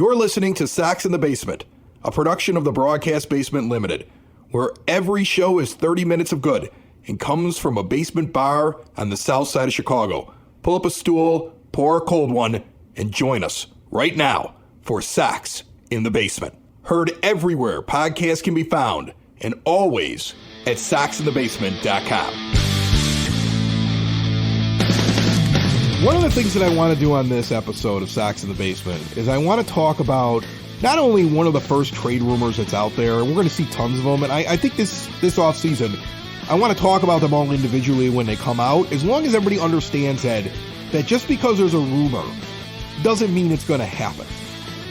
You're listening to Sox in the Basement, a production of the Broadcast Basement Limited, where every show is 30 minutes of good and comes from a basement bar on the south side of Chicago. Pull up a stool, pour a cold one, and join us right now for Sox in the Basement. Heard everywhere podcasts can be found, and always at soxinthebasement.com. One of the things that I want to do on this episode of Sox in the Basement is I want to talk about not only one of the first trade rumors that's out there, and we're going to see tons of them, and I think this offseason, I want to talk about them all individually when they come out, as long as everybody understands that just because there's a rumor doesn't mean it's going to happen.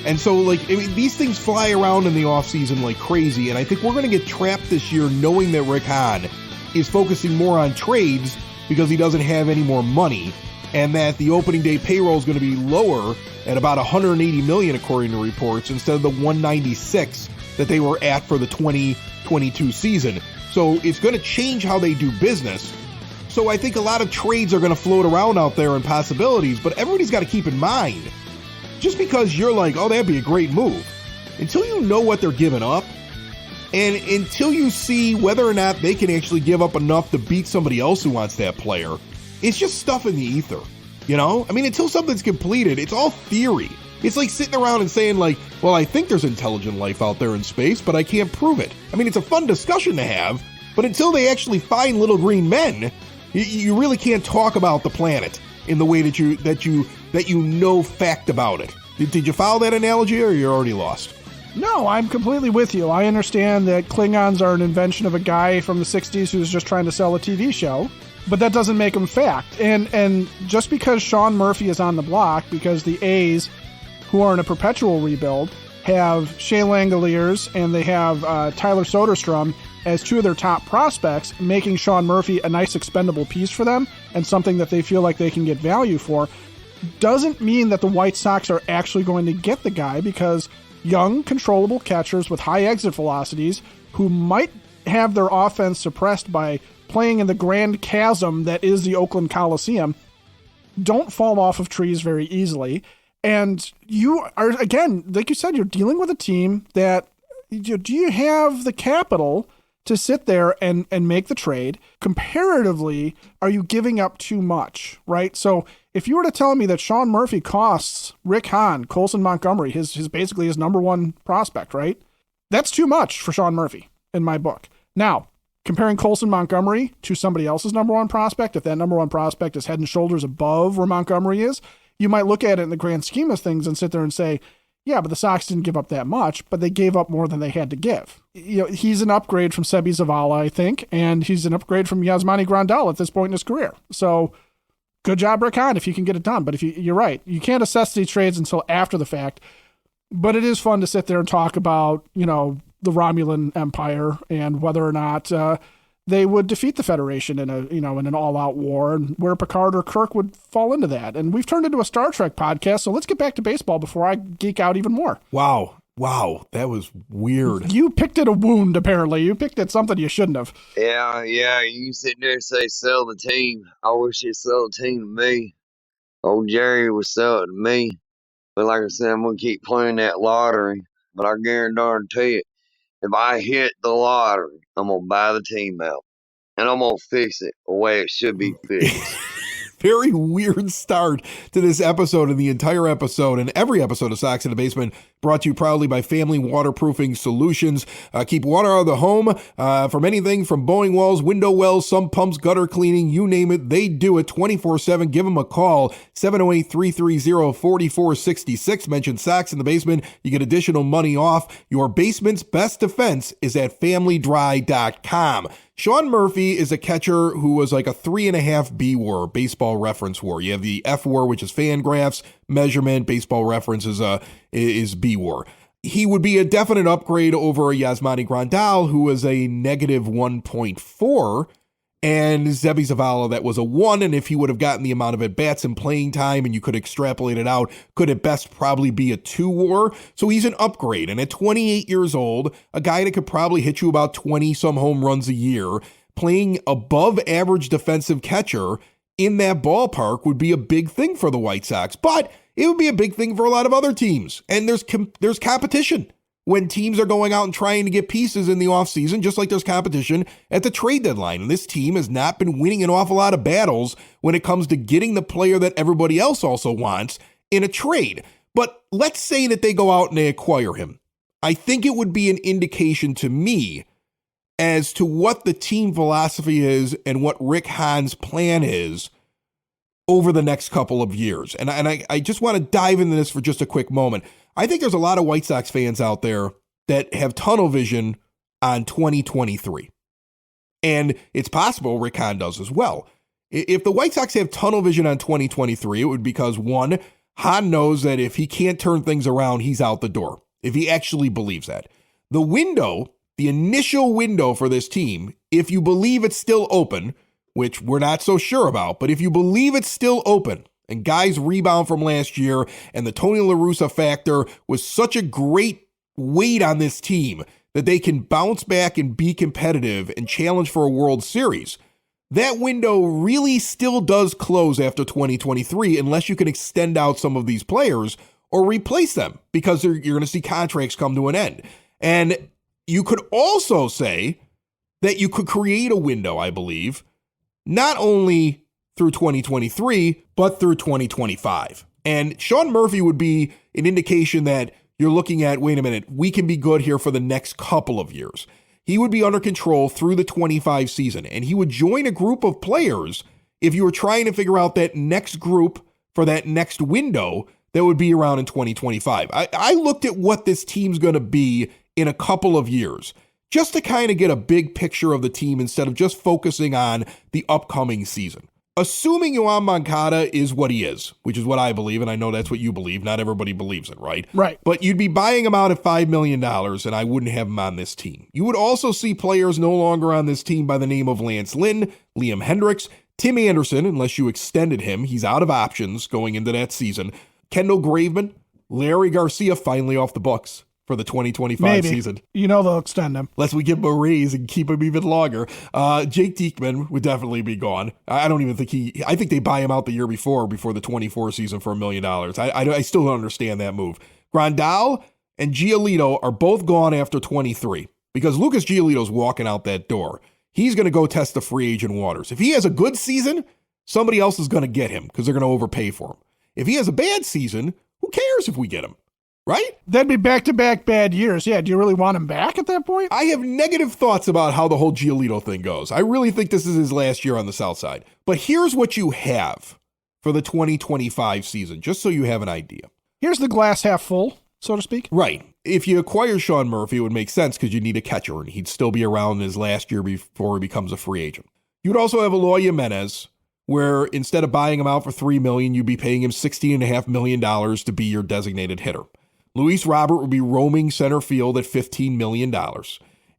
And so, these things fly around in the offseason like crazy, and I think we're going to get trapped this year knowing that Rick Hahn is focusing more on trades because he doesn't have any more money, and that the opening day payroll is going to be lower at about $180 million according to reports instead of the $196 that they were at for the 2022 season. So it's going to change how they do business. So I think a lot of trades are going to float around out there and possibilities, but everybody's got to keep in mind, just because you're like, oh, that'd be a great move, until you know what they're giving up, and until you see whether or not they can actually give up enough to beat somebody else who wants that player, it's just stuff in the ether, you know? I mean, until something's completed, it's all theory. It's like sitting around and saying like, well, I think there's intelligent life out there in space, but I can't prove it. I mean, it's a fun discussion to have, but until they actually find little green men, you really can't talk about the planet in the way that you know fact about it. Did you follow that analogy, or you're already lost? No, I'm completely with you. I understand that Klingons are an invention of a guy from the 60s who's just trying to sell a TV show, but that doesn't make them fact. And just because Sean Murphy is on the block, because the A's, who are in a perpetual rebuild, have Shea Langoliers and they have Tyler Soderstrom as two of their top prospects, making Sean Murphy a nice expendable piece for them and something that they feel like they can get value for, doesn't mean that the White Sox are actually going to get the guy, because young, controllable catchers with high exit velocities who might have their offense suppressed by playing in the grand chasm that is the Oakland Coliseum don't fall off of trees very easily. And you are, again, like you said, you're dealing with a team that, do you have the capital to sit there and make the trade? Comparatively, are you giving up too much, right? So if you were to tell me that Sean Murphy costs Rick Hahn, Colson Montgomery, his basically his number one prospect, right? That's too much for Sean Murphy in my book. Now, comparing Colson Montgomery to somebody else's number one prospect, if that number one prospect is head and shoulders above where Montgomery is, you might look at it in the grand scheme of things and sit there and say, yeah, but the Sox didn't give up that much, but they gave up more than they had to give. You know, he's an upgrade from Sebi Zavala, I think, and he's an upgrade from Yasmani Grandal at this point in his career. So good job, Rick Hahn, if you can get it done. But you're right, you can't assess these trades until after the fact. But it is fun to sit there and talk about, the Romulan Empire and whether or not they would defeat the Federation in an all-out war, and where Picard or Kirk would fall into that. And we've turned into a Star Trek podcast, so let's get back to baseball before I geek out even more. Wow, that was weird. You picked at a wound, apparently. You picked at something you shouldn't have. Yeah, you sit there and say sell the team. I wish you'd sell the team to me. Old Jerry would sell it to me. But like I said, I'm going to keep playing that lottery. But I guarantee you, if I hit the lottery, I'm going to buy the team out. And I'm going to fix it the way it should be fixed. Very weird start to this episode, and the entire episode and every episode of Sox in the Basement brought to you proudly by Family Waterproofing Solutions. Keep water out of the home from anything from blowing walls, window wells, sump pumps, gutter cleaning, you name it. They do it 24/7. Give them a call, 708-330-4466. Mention Sox in the Basement. You get additional money off. Your basement's best defense is at familydry.com. Sean Murphy is a catcher who was like a 3.5 B WAR, baseball reference WAR. You have the F WAR, which is Fangraphs measurement. Baseball reference is B WAR. He would be a definite upgrade over Yasmani Grandal, who was a negative 1.4, and Sebi Zavala, that was a 1, and if he would have gotten the amount of at-bats and playing time, and you could extrapolate it out, could at best probably be a 2 WAR. So he's an upgrade, and at 28 years old, a guy that could probably hit you about 20-some home runs a year, playing above average defensive catcher in that ballpark would be a big thing for the White Sox. But it would be a big thing for a lot of other teams. And there's competition when teams are going out and trying to get pieces in the offseason, just like there's competition at the trade deadline. And this team has not been winning an awful lot of battles when it comes to getting the player that everybody else also wants in a trade. But let's say that they go out and they acquire him. I think it would be an indication to me as to what the team philosophy is and what Rick Hahn's plan is over the next couple of years. And I just want to dive into this for just a quick moment. I think there's a lot of White Sox fans out there that have tunnel vision on 2023. And it's possible Rick Hahn does as well. If the White Sox have tunnel vision on 2023, it would be because, one, Hahn knows that if he can't turn things around, he's out the door, if he actually believes that. The window, the initial window for this team, if you believe it's still open, which we're not so sure about, but if you believe it's still open, and guys rebound from last year, and the Tony La Russa factor was such a great weight on this team that they can bounce back and be competitive and challenge for a World Series, that window really still does close after 2023 unless you can extend out some of these players or replace them, because you're going to see contracts come to an end. And you could also say that you could create a window, I believe, not only through 2023, but through 2025. And Sean Murphy would be an indication that you're looking at, wait a minute, we can be good here for the next couple of years. He would be under control through the 25 season, and he would join a group of players if you were trying to figure out that next group for that next window that would be around in 2025. I looked at what this team's going to be in a couple of years, just to kind of get a big picture of the team instead of just focusing on the upcoming season. Assuming Yoan Moncada is what he is, which is what I believe, and I know that's what you believe. Not everybody believes it, right? Right. But you'd be buying him out at $5 million, and I wouldn't have him on this team. You would also see players no longer on this team by the name of Lance Lynn, Liam Hendricks, Tim Anderson, unless you extended him. He's out of options going into that season. Kendall Graveman, Larry Garcia finally off the books for the 2025 season. You know they'll extend him. Unless we give him a raise and keep him even longer. Jake Diekman would definitely be gone. I don't even think I think they buy him out the year before the 24 season for $1 million. I still don't understand that move. Grandal and Giolito are both gone after 23 because Lucas Giolito's walking out that door. He's going to go test the free agent waters. If he has a good season, somebody else is going to get him because they're going to overpay for him. If he has a bad season, who cares if we get him? Right? That'd be back-to-back bad years. Yeah, do you really want him back at that point? I have negative thoughts about how the whole Giolito thing goes. I really think this is his last year on the South Side. But here's what you have for the 2025 season, just so you have an idea. Here's the glass half full, so to speak. Right. If you acquire Sean Murphy, it would make sense because you need a catcher, and he'd still be around in his last year before he becomes a free agent. You'd also have Eloy Jimenez, where instead of buying him out for $3 million, you'd be paying him $16.5 million to be your designated hitter. Luis Robert would be roaming center field at $15 million.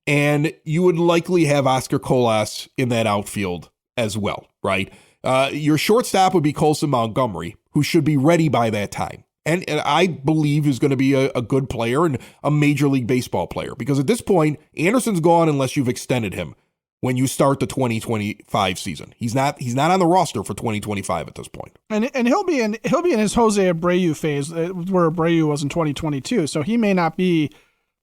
And you would likely have Oscar Colas in that outfield as well, right? Your shortstop would be Colson Montgomery, who should be ready by that time. And I believe is going to be a good player and a Major League Baseball player. Because at this point, Anderson's gone unless you've extended him when you start the 2025 season. He's not on the roster for 2025 at this point. And he'll be in his Jose Abreu phase where Abreu was in 2022. So he may not be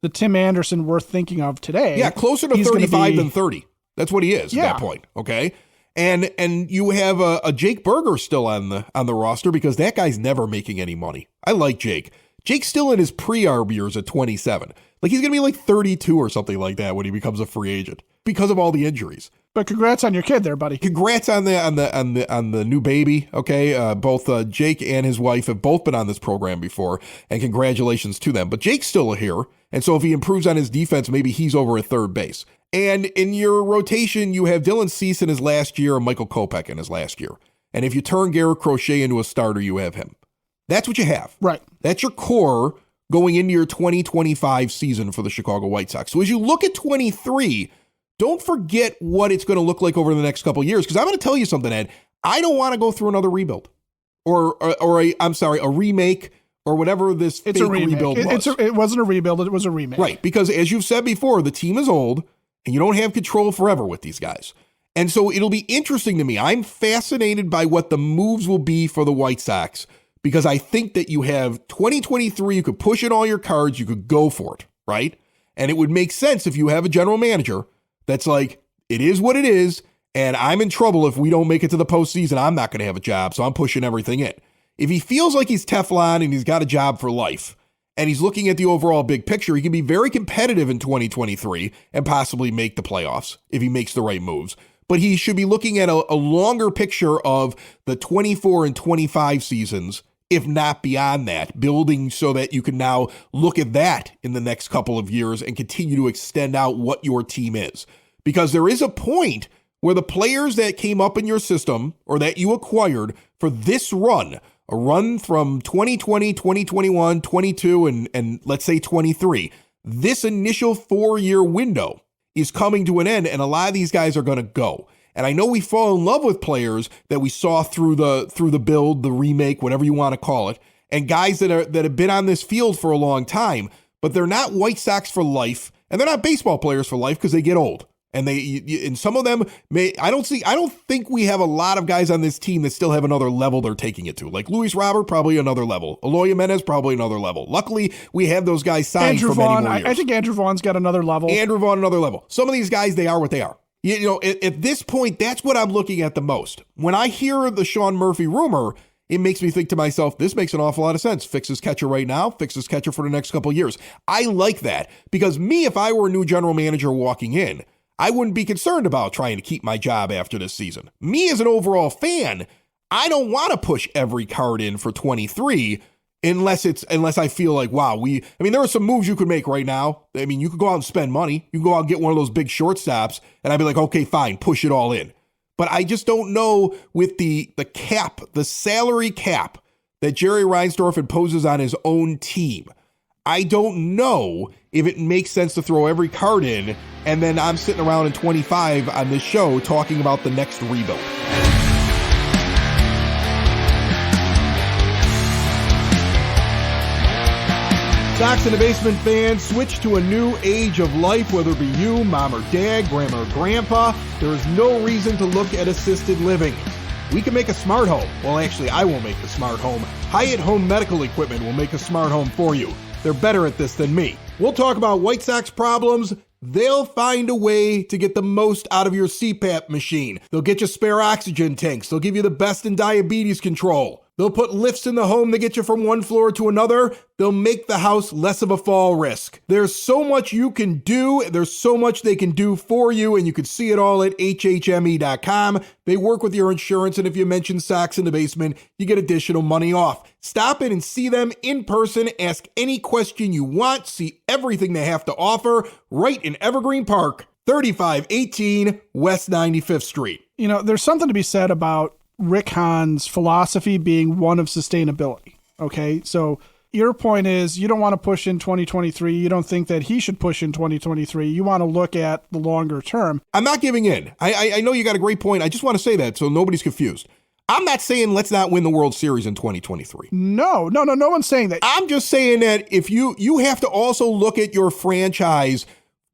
the Tim Anderson we're thinking of today. Yeah, closer to 35 than 30. That's what he is at that point. Okay. And you have a Jake Berger still on the roster because that guy's never making any money. I like Jake. Jake's still in his pre-arb years at 27. Like he's going to be like 32 or something like that when he becomes a free agent because of all the injuries. But congrats on your kid there, buddy. Congrats on the new baby. Okay. Both Jake and his wife have both been on this program before, and congratulations to them. But Jake's still here. And so if he improves on his defense, maybe he's over at third base. And in your rotation, you have Dylan Cease in his last year and Michael Kopech in his last year. And if you turn Garrett Crochet into a starter, you have him. That's what you have. Right. That's your core going into your 2025 season for the Chicago White Sox. So as you look at 23, don't forget what it's going to look like over the next couple of years. Because I'm going to tell you something, Ed. I don't want to go through another rebuild or a remake or whatever this fake rebuild was. It wasn't a rebuild. It was a remake. Right. Because as you've said before, the team is old and you don't have control forever with these guys. And so it'll be interesting to me. I'm fascinated by what the moves will be for the White Sox because I think that you have 2023, you could push in all your cards, you could go for it, right? And it would make sense if you have a general manager that's like, it is what it is, and I'm in trouble if we don't make it to the postseason. I'm not going to have a job, so I'm pushing everything in. If he feels like he's Teflon and he's got a job for life, and he's looking at the overall big picture, he can be very competitive in 2023 and possibly make the playoffs if he makes the right moves. But he should be looking at a longer picture of the 24 and 25 seasons, if not beyond that, building so that you can now look at that in the next couple of years and continue to extend out what your team is. Because there is a point where the players that came up in your system or that you acquired for this run, a run from 2020, 2021, 22, and let's say 23, this initial 4-year window is coming to an end, and a lot of these guys are going to go. And I know we fall in love with players that we saw through the build, the remake, whatever you want to call it, and guys that have been on this field for a long time, but they're not White Sox for life, and they're not baseball players for life because they get old. And some of them I don't think we have a lot of guys on this team that still have another level they're taking it to. Like Luis Robert, probably another level. Eloy Jimenez, probably another level. Luckily, we have those guys signed for many more years. I think Andrew Vaughn's got another level. Andrew Vaughn, another level. Some of these guys, they are what they are. You know, at this point, that's what I'm looking at the most. When I hear the Sean Murphy rumor, it makes me think to myself, this makes an awful lot of sense. Fix his catcher right now, fix his catcher for the next couple of years. I like that because if I were a new general manager walking in, I wouldn't be concerned about trying to keep my job after this season. Me as an overall fan, I don't want to push every card in for 23 unless I feel like, wow, there are some moves you could make right now. I mean, you could go out and spend money. You can go out and get one of those big shortstops, and I'd be like, okay, fine, push it all in. But I just don't know with the cap, the salary cap that Jerry Reinsdorf imposes on his own team. I don't know if it makes sense to throw every card in, and then I'm sitting around in 25 on this show talking about the next rebuild. Sox in the Basement fans, switch to a new age of life, whether it be you, mom or dad, grandma or grandpa. There is no reason to look at assisted living. We can make a smart home. Well, actually, I will make the smart home. Hyatt Home Medical Equipment will make a smart home for you. They're better at this than me. We'll talk about White Sox problems. They'll find a way to get the most out of your CPAP machine. They'll get you spare oxygen tanks. They'll give you the best in diabetes control. They'll put lifts in the home to get you from one floor to another. They'll make the house less of a fall risk. There's so much you can do. There's so much they can do for you, and you can see it all at hhme.com. They work with your insurance, and if you mention Sox in the Basement, you get additional money off. Stop in and see them in person. Ask any question you want. See everything they have to offer right in Evergreen Park, 3518 West 95th Street. You know, there's something to be said about Rick Hahn's philosophy being one of sustainability. Okay, so your point is you don't want to push in 2023. You don't think that he should push in 2023. You want to look at the longer term. I'm not giving in. I know you got a great point. I just want to say that so nobody's confused. I'm not saying let's not win the World Series in 2023. No one's saying that. I'm just saying that if you have to also look at your franchise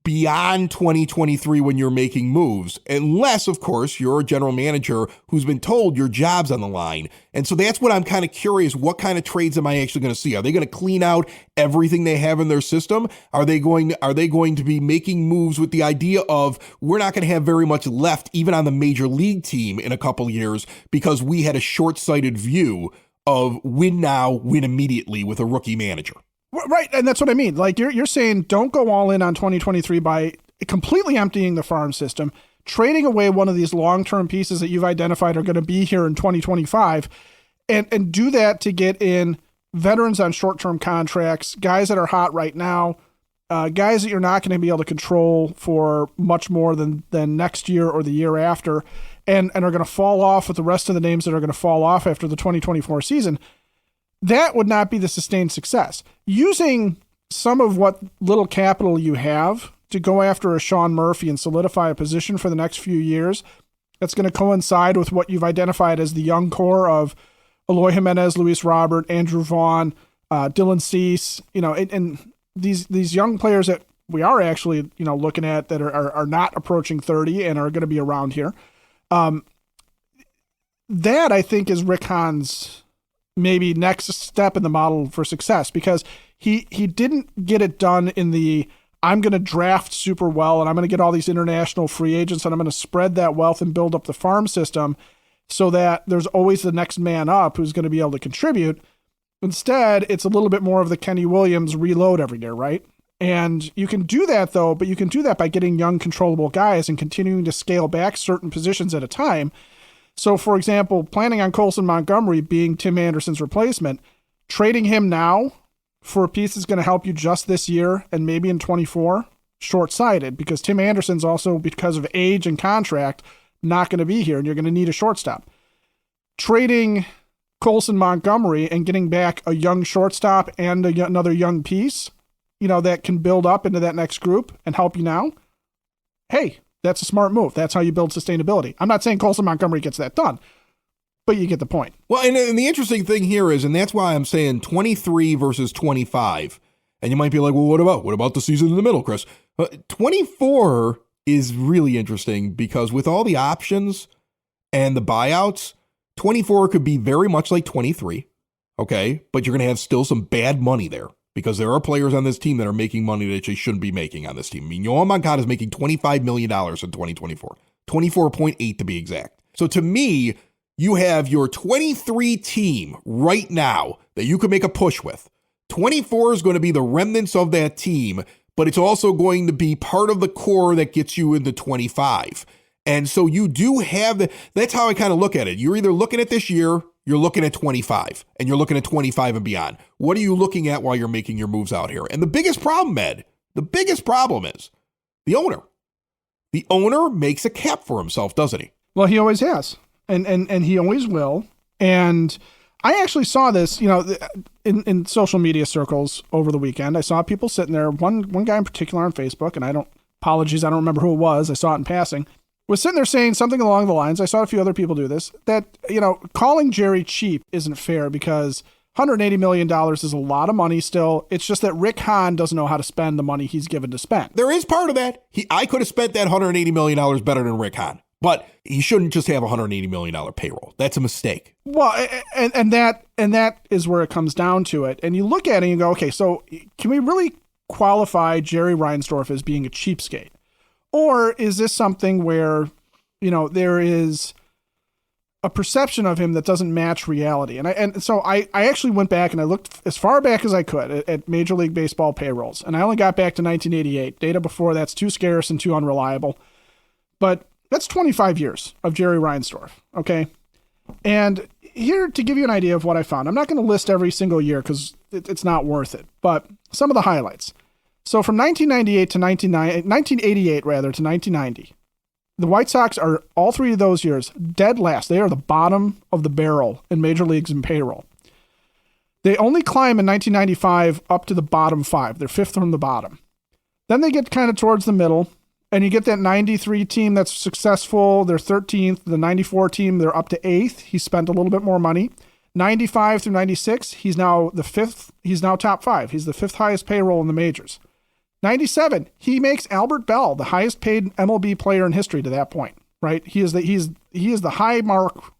beyond 2023 when you're making moves, unless, of course, you're a general manager who's been told your job's on the line. And so that's what I'm kind of curious. What kind of trades am I actually going to see? Are they going to clean out everything they have in their system? Are they going to be making moves with the idea of we're not going to have very much left even on the major league team in a couple years because we had a short-sighted view of win now, win immediately with a rookie manager? Right, and that's what I mean. Like you're saying, don't go all in on 2023 by completely emptying the farm system, trading away one of these long-term pieces that you've identified are going to be here in 2025, and do that to get in veterans on short-term contracts, guys that are hot right now, guys that you're not going to be able to control for much more than next year or the year after, and are going to fall off with the rest of the names that are going to fall off after the 2024 season. That would not be the sustained success. Using some of what little capital you have to go after a Sean Murphy and solidify a position for the next few years, that's going to coincide with what you've identified as the young core of Eloy Jimenez, Luis Robert, Andrew Vaughn, Dylan Cease, and these young players that we are actually, looking at that are not approaching 30 and are going to be around here. That I think is Rick Hahn's maybe next step in the model for success, because he didn't get it done in the I'm going to draft super well and I'm going to get all these international free agents and I'm going to spread that wealth and build up the farm system so that there's always the next man up who's going to be able to contribute. Instead, it's a little bit more of the Kenny Williams reload every year, right? And you can do that, though, but you can do that by getting young, controllable guys and continuing to scale back certain positions at a time. So, for example, planning on Colson Montgomery being Tim Anderson's replacement, trading him now for a piece that's going to help you just this year and maybe in 24, short-sighted, because Tim Anderson's also, because of age and contract, not going to be here, and you're going to need a shortstop. Trading Colson Montgomery and getting back a young shortstop and another young piece, that can build up into that next group and help you now, hey, that's a smart move. That's how you build sustainability. I'm not saying Colson Montgomery gets that done, but you get the point. Well, and the interesting thing here is, and that's why I'm saying 23 versus 25. And you might be like, well, what about the season in the middle, Chris? 24 is really interesting because with all the options and the buyouts, 24 could be very much like 23, okay? But you're going to have still some bad money there because there are players on this team that are making money that they shouldn't be making on this team. I mean, Yohan Moncada is making $25 million in 2024, 24.8 to be exact. So to me, you have your 23 team right now that you can make a push with. 24 is going to be the remnants of that team, but it's also going to be part of the core that gets you into 25. And so you do have that's how I kind of look at it. You're either looking at this year, you're looking at 25, and you're looking at 25 and beyond. What are you looking at while you're making your moves out here? And the biggest problem, Ed, is the owner. The owner makes a cap for himself, doesn't he? Well, he always has. And he always will. And I actually saw this, in social media circles over the weekend. I saw people sitting there, one guy in particular on Facebook, and I don't remember who it was. I saw it in passing, was sitting there saying something along the lines, I saw a few other people do this, that, calling Jerry cheap isn't fair because $180 million is a lot of money still. It's just that Rick Hahn doesn't know how to spend the money he's given to spend. There is part of that. I could have spent that $180 million better than Rick Hahn. But he shouldn't just have a $180 million payroll. That's a mistake. Well, and that is where it comes down to it. And you look at it and you go, okay, so can we really qualify Jerry Reinsdorf as being a cheapskate? Or is this something where, there is a perception of him that doesn't match reality? And so I actually went back and I looked as far back as I could at Major League Baseball payrolls. And I only got back to 1988. Data before that's too scarce and too unreliable. But that's 25 years of Jerry Reinsdorf, okay? And here, to give you an idea of what I found, I'm not going to list every single year because it's not worth it, but some of the highlights. So from 1988 to 1988 to 1990, the White Sox are, all three of those years, dead last. They are the bottom of the barrel in major leagues in payroll. They only climb in 1995 up to the bottom five. They're fifth from the bottom. Then they get kind of towards the middle. And you get that 93 team that's successful. They're 13th. The 94 team, they're up to 8th. He spent a little bit more money. 95 through 96, he's now the 5th. He's now top 5. He's the 5th highest payroll in the majors. 97, he makes Albert Bell the highest paid MLB player in history to that point, right? He is the high mark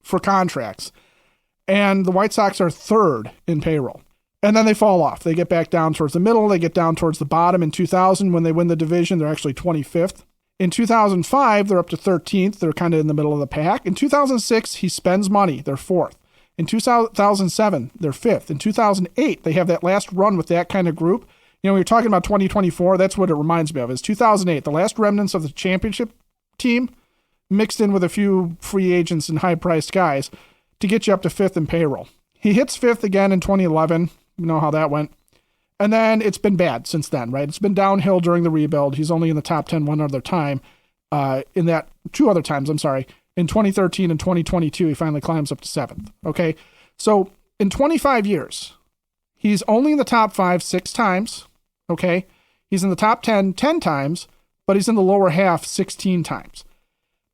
for contracts. And the White Sox are 3rd in payroll. And then they fall off. They get back down towards the middle. They get down towards the bottom. In 2000, when they win the division, they're actually 25th. In 2005, they're up to 13th. They're kind of in the middle of the pack. In 2006, he spends money. They're 4th. In 2007, they're 5th. In 2008, they have that last run with that kind of group. When you're talking about 2024, that's what it reminds me of, is 2008, the last remnants of the championship team mixed in with a few free agents and high-priced guys to get you up to 5th in payroll. He hits 5th again in 2011. You know how that went. And then it's been bad since then, right? It's been downhill during the rebuild. He's only in the top 10 one other time. Two other times, In 2013 and 2022, he finally climbs up to 7th. Okay. So in 25 years, he's only in the top 5 6 times. Okay. He's in the top 10 10 times, but he's in the lower half 16 times.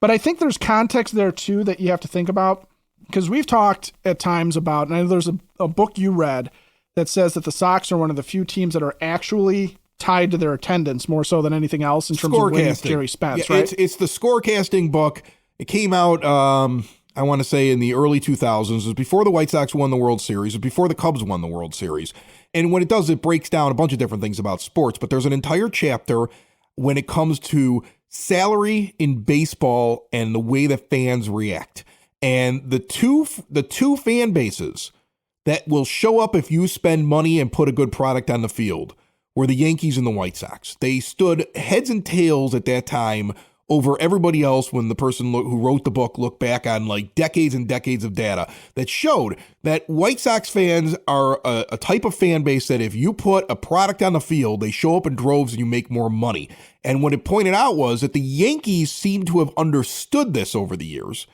But I think there's context there too that you have to think about, because we've talked at times about, and I know there's a book you read that says that the Sox are one of the few teams that are actually tied to their attendance more so than anything else in terms of when Jerry spends, right? It's the scorecasting book. It came out, I want to say in the early 2000s. It was before the White Sox won the World Series. It was before the Cubs won the World Series. And what it does, it breaks down a bunch of different things about sports. But there's an entire chapter when it comes to salary in baseball and the way that fans react. And the two fan bases that will show up if you spend money and put a good product on the field were the Yankees and the White Sox. They stood heads and tails at that time over everybody else when the person who wrote the book looked back on like decades and decades of data that showed that White Sox fans are a type of fan base that if you put a product on the field, they show up in droves and you make more money. And what it pointed out was that the Yankees seem to have understood this over the years,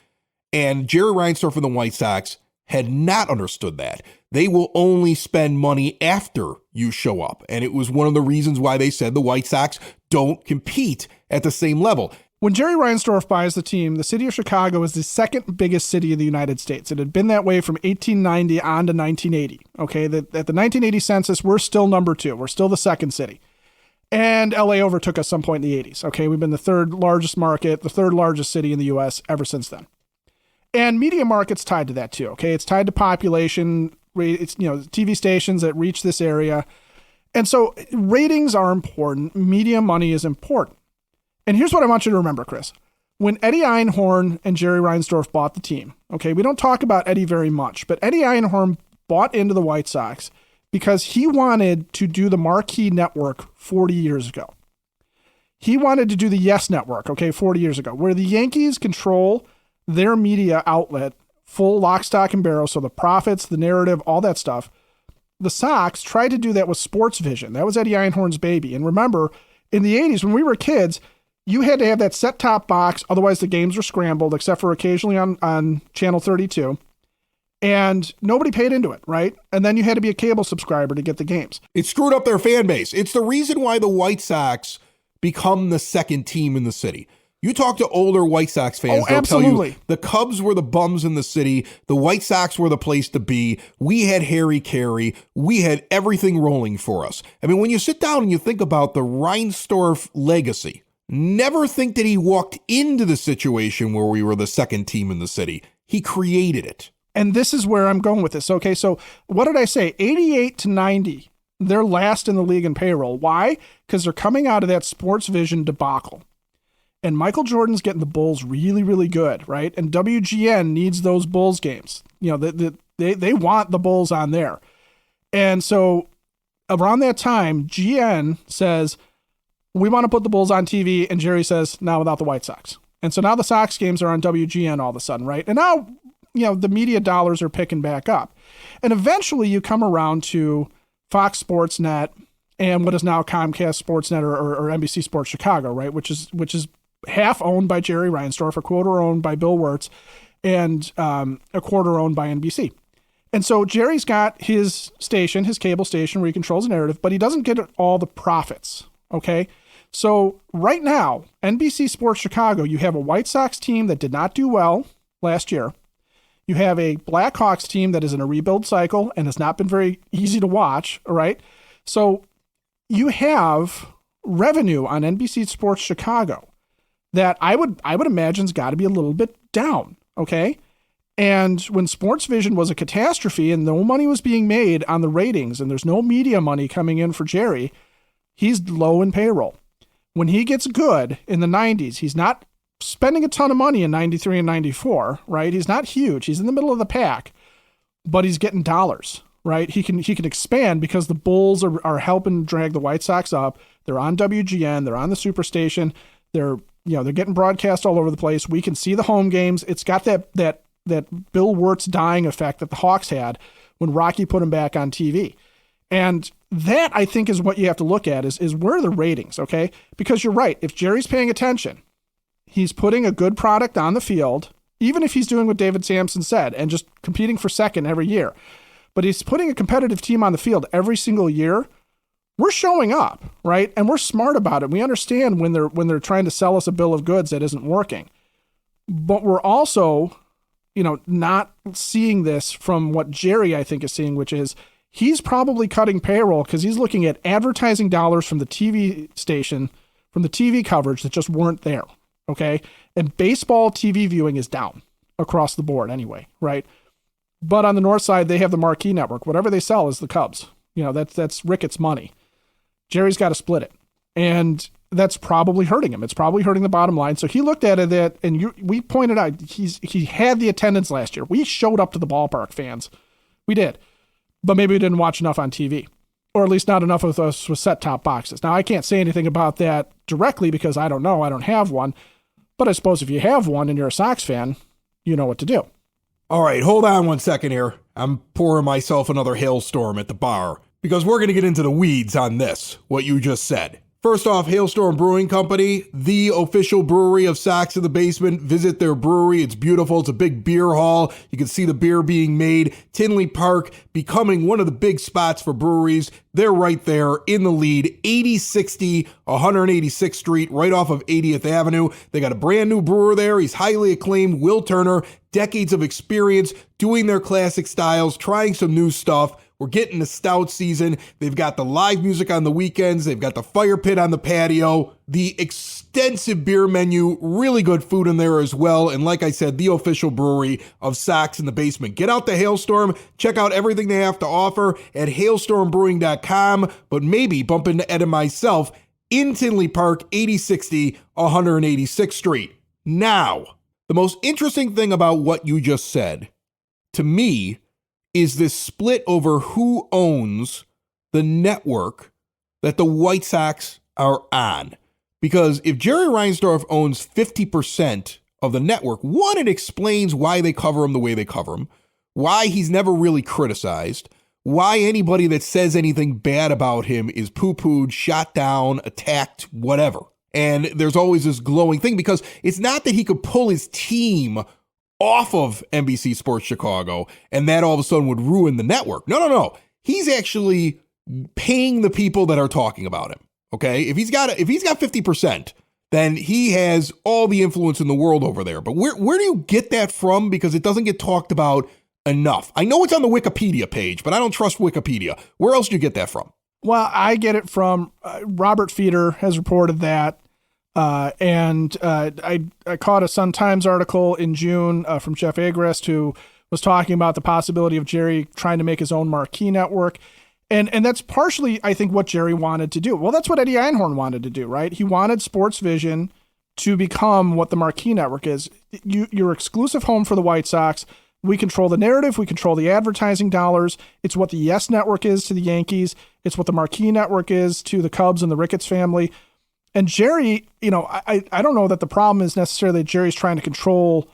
and Jerry Reinsdorf and the White Sox had not understood that. They will only spend money after you show up. And it was one of the reasons why they said the White Sox don't compete at the same level. When Jerry Reinsdorf buys the team, the city of Chicago is the second biggest city in the United States. It had been that way from 1890 on to 1980. Okay, at the 1980 census, we're still number 2. We're still the second city. And LA overtook us some point in the 80s. Okay, we've been the third largest market, the third largest city in the U.S. ever since then. And media market's tied to that too. Okay, it's tied to population. It's TV stations that reach this area, and so ratings are important. Media money is important. And here's what I want you to remember, Chris. When Eddie Einhorn and Jerry Reinsdorf bought the team, okay, we don't talk about Eddie very much, but Eddie Einhorn bought into the White Sox because he wanted to do the Marquee Network 40 years ago. He wanted to do the Yes Network, okay, 40 years ago, where the Yankees control their media outlet, full lock, stock, and barrel, so the profits, the narrative, all that stuff. The Sox tried to do that with Sports Vision. That was Eddie Einhorn's baby. And remember, in the 80s, when we were kids, you had to have that set-top box, otherwise the games were scrambled, except for occasionally on Channel 32. And nobody paid into it, right? And then you had to be a cable subscriber to get the games. It screwed up their fan base. It's the reason why the White Sox become the second team in the city. You talk to older White Sox fans, they'll absolutely tell you the Cubs were the bums in the city. The White Sox were the place to be. We had Harry Carey. We had everything rolling for us. I mean, when you sit down and you think about the Reinsdorf legacy, never think that he walked into the situation where we were the second team in the city. He created it. And this is where I'm going with this. Okay, so what did I say? 88 to 90, they're last in the league in payroll. Why? Because they're coming out of that Sports Vision debacle. And Michael Jordan's getting the Bulls really, really good, right? And WGN needs those Bulls games. They want the Bulls on there. And so around that time, GN says, we want to put the Bulls on TV. And Jerry says, now without the White Sox. And so now the Sox games are on WGN all of a sudden, right? And now, the media dollars are picking back up. And eventually you come around to Fox Sports Net and what is now Comcast Sportsnet or NBC Sports Chicago, right? Which is half owned by Jerry Reinsdorf, a quarter owned by Bill Wirtz, and a quarter owned by NBC. And so Jerry's got his station, his cable station, where he controls the narrative, but he doesn't get all the profits, okay? So right now, NBC Sports Chicago, you have a White Sox team that did not do well last year. You have a Blackhawks team that is in a rebuild cycle and has not been very easy to watch, all right? So you have revenue on NBC Sports Chicago that I would imagine's got to be a little bit down, okay? And when Sports Vision was a catastrophe and no money was being made on the ratings and there's no media money coming in for Jerry, he's low in payroll. When he gets good in the 90s, he's not spending a ton of money in 93 and 94, right? He's not huge. He's in the middle of the pack, but he's getting dollars, right? He can expand because the Bulls are helping drag the White Sox up. They're on WGN. They're on the Superstation. They're getting broadcast all over the place. We can see the home games. It's got that Bill Wirtz dying effect that the Hawks had when Rocky put him back on TV. And that, I think, is what you have to look at is where are the ratings, okay? Because you're right. If Jerry's paying attention, he's putting a good product on the field, even if he's doing what David Sampson said and just competing for second every year. But he's putting a competitive team on the field every single year. We're showing up, right? And we're smart about it. We understand when they're trying to sell us a bill of goods that isn't working. But we're also, not seeing this from what Jerry, I think, is seeing, which is he's probably cutting payroll because he's looking at advertising dollars from the TV station, from the TV coverage that just weren't there, okay? And baseball TV viewing is down, across the board anyway, right? But on the north side, they have the marquee network. Whatever they sell is the Cubs. That's Ricketts' money. Jerry's got to split it. And that's probably hurting him. It's probably hurting the bottom line. So he looked at it, we pointed out he had the attendance last year. We showed up to the ballpark, fans. We did. But maybe we didn't watch enough on TV. Or at least not enough of us with set-top boxes. Now, I can't say anything about that directly because I don't know. I don't have one. But I suppose if you have one and you're a Sox fan, you know what to do. All right, hold on 1 second here. I'm pouring myself another hailstorm at the bar because we're going to get into the weeds on this, what you just said. First off, Hailstorm Brewing Company, the official brewery of Sox in the Basement. Visit their brewery. It's beautiful. It's a big beer hall. You can see the beer being made. Tinley Park becoming one of the big spots for breweries. They're right there in the lead, 8060 186th Street, right off of 80th Avenue. They got a brand new brewer there. He's highly acclaimed, Will Turner, decades of experience doing their classic styles, trying some new stuff. We're getting the stout season. They've got the live music on the weekends. They've got the fire pit on the patio, the extensive beer menu, really good food in there as well. And like I said, the official brewery of Sox in the Basement. Get out to Hailstorm. Check out everything they have to offer at hailstormbrewing.com. But maybe bump into Ed and myself in Tinley Park, 8060 186th Street. Now, the most interesting thing about what you just said, to me, is this split over who owns the network that the White Sox are on. Because if Jerry Reinsdorf owns 50% of the network, one, it explains why they cover him the way they cover him, why he's never really criticized, why anybody that says anything bad about him is poo-pooed, shot down, attacked, whatever. And there's always this glowing thing because it's not that he could pull his team off of NBC Sports Chicago, and that all of a sudden would ruin the network. No. He's actually paying the people that are talking about him. Okay, if he's got 50%, then he has all the influence in the world over there. But where do you get that from? Because it doesn't get talked about enough. I know it's on the Wikipedia page, but I don't trust Wikipedia. Where else do you get that from? Well, I get it from Robert Feeder has reported that. And I caught a Sun-Times article in June from Jeff Agrest, who was talking about the possibility of Jerry trying to make his own marquee network. And that's partially, I think, what Jerry wanted to do. Well, that's what Eddie Einhorn wanted to do, right? He wanted Sports Vision to become what the marquee network is. You're exclusive home for the White Sox. We control the narrative. We control the advertising dollars. It's what the Yes Network is to the Yankees. It's what the marquee network is to the Cubs and the Ricketts family. And Jerry, I don't know that the problem is necessarily that Jerry's trying to control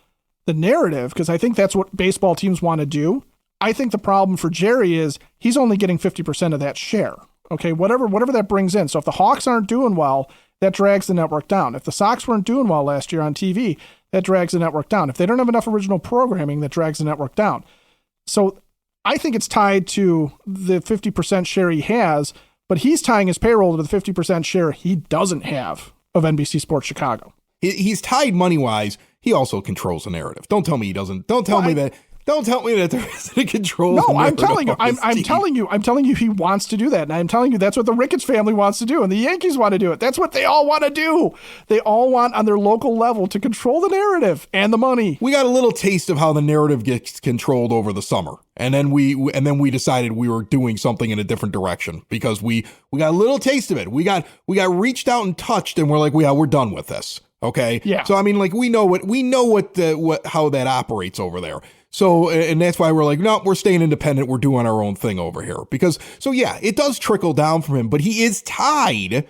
the narrative, because I think that's what baseball teams want to do. I think the problem for Jerry is he's only getting 50% of that share. Okay, whatever that brings in. So if the Hawks aren't doing well, that drags the network down. If the Sox weren't doing well last year on TV, that drags the network down. If they don't have enough original programming, that drags the network down. So I think it's tied to the 50% share he has, but he's tying his payroll to the 50% share he doesn't have of NBC Sports Chicago. He's tied money-wise. He also controls the narrative. Don't tell me he doesn't. Don't tell me that there isn't a control. No, I'm telling you. I'm telling you he wants to do that. And I'm telling you that's what the Ricketts family wants to do. And the Yankees want to do it. That's what they all want to do. They all want on their local level to control the narrative and the money. We got a little taste of how the narrative gets controlled over the summer. And then we decided we were doing something in a different direction because we got a little taste of it. We got reached out and touched, and we're like, we're done with this. Okay. Yeah. So I mean, like we know how that operates over there. So, and that's why we're like, no, we're staying independent. We're doing our own thing over here because, so yeah, it does trickle down from him, but he is tied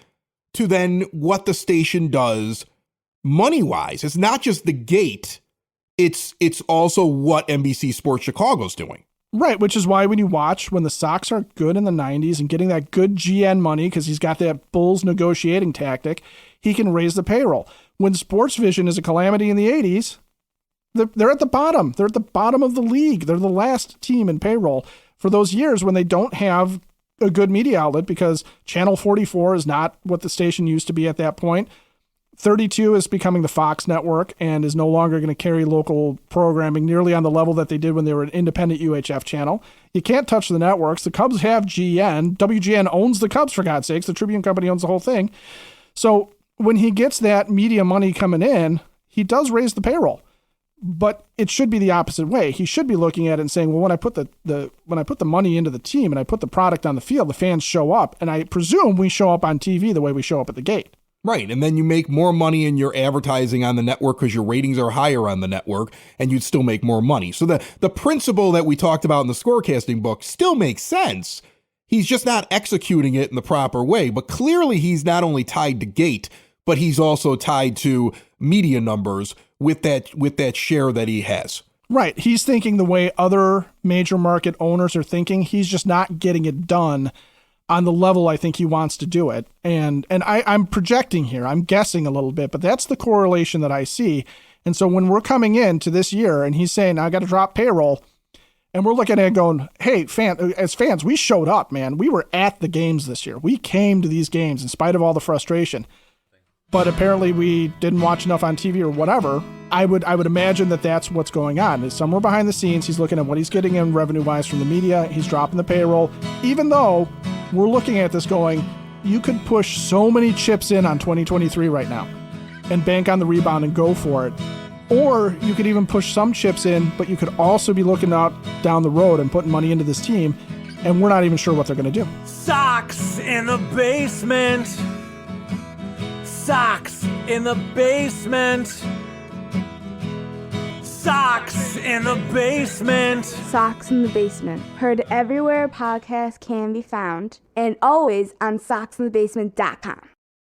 to then what the station does money wise. It's not just the gate. It's also what NBC Sports Chicago's doing. Right, which is why when the Sox are good in the 90s and getting that good GN money, because he's got that Bulls negotiating tactic, he can raise the payroll. When Sports Vision is a calamity in the 80s, they're at the bottom. They're at the bottom of the league. They're the last team in payroll for those years when they don't have a good media outlet because Channel 44 is not what the station used to be at that point. 32 is becoming the Fox network and is no longer going to carry local programming nearly on the level that they did when they were an independent UHF channel. You can't touch the networks. The Cubs have GN. WGN owns the Cubs, for God's sakes. The Tribune Company owns the whole thing. So when he gets that media money coming in, he does raise the payroll. But it should be the opposite way. He should be looking at it and saying, well, when I put the money into the team and I put the product on the field, the fans show up, and I presume we show up on TV the way we show up at the gate. Right, and then you make more money in your advertising on the network because your ratings are higher on the network, and you'd still make more money. So the principle that we talked about in the scorecasting book still makes sense. He's just not executing it in the proper way. But clearly he's not only tied to gate, but he's also tied to media numbers with that share that he has. Right. He's thinking the way other major market owners are thinking. He's just not getting it done on the level I think he wants to do it. And I'm projecting here. I'm guessing a little bit, but that's the correlation that I see. And so when we're coming into this year and he's saying, I got to drop payroll, and we're looking at it going, hey, as fans, we showed up, man. We were at the games this year. We came to these games in spite of all the frustration. But apparently we didn't watch enough on TV or whatever. I would imagine that that's what's going on. Is somewhere behind the scenes, he's looking at what he's getting in revenue-wise from the media. He's dropping the payroll. Even though we're looking at this going, you could push so many chips in on 2023 right now and bank on the rebound and go for it. Or you could even push some chips in, but you could also be looking out down the road and putting money into this team, and we're not even sure what they're going to do. Sox in the basement. Sox in the basement. Sox in the basement. Sox in the Basement. Heard everywhere podcasts can be found, and always on soxinthebasement.com.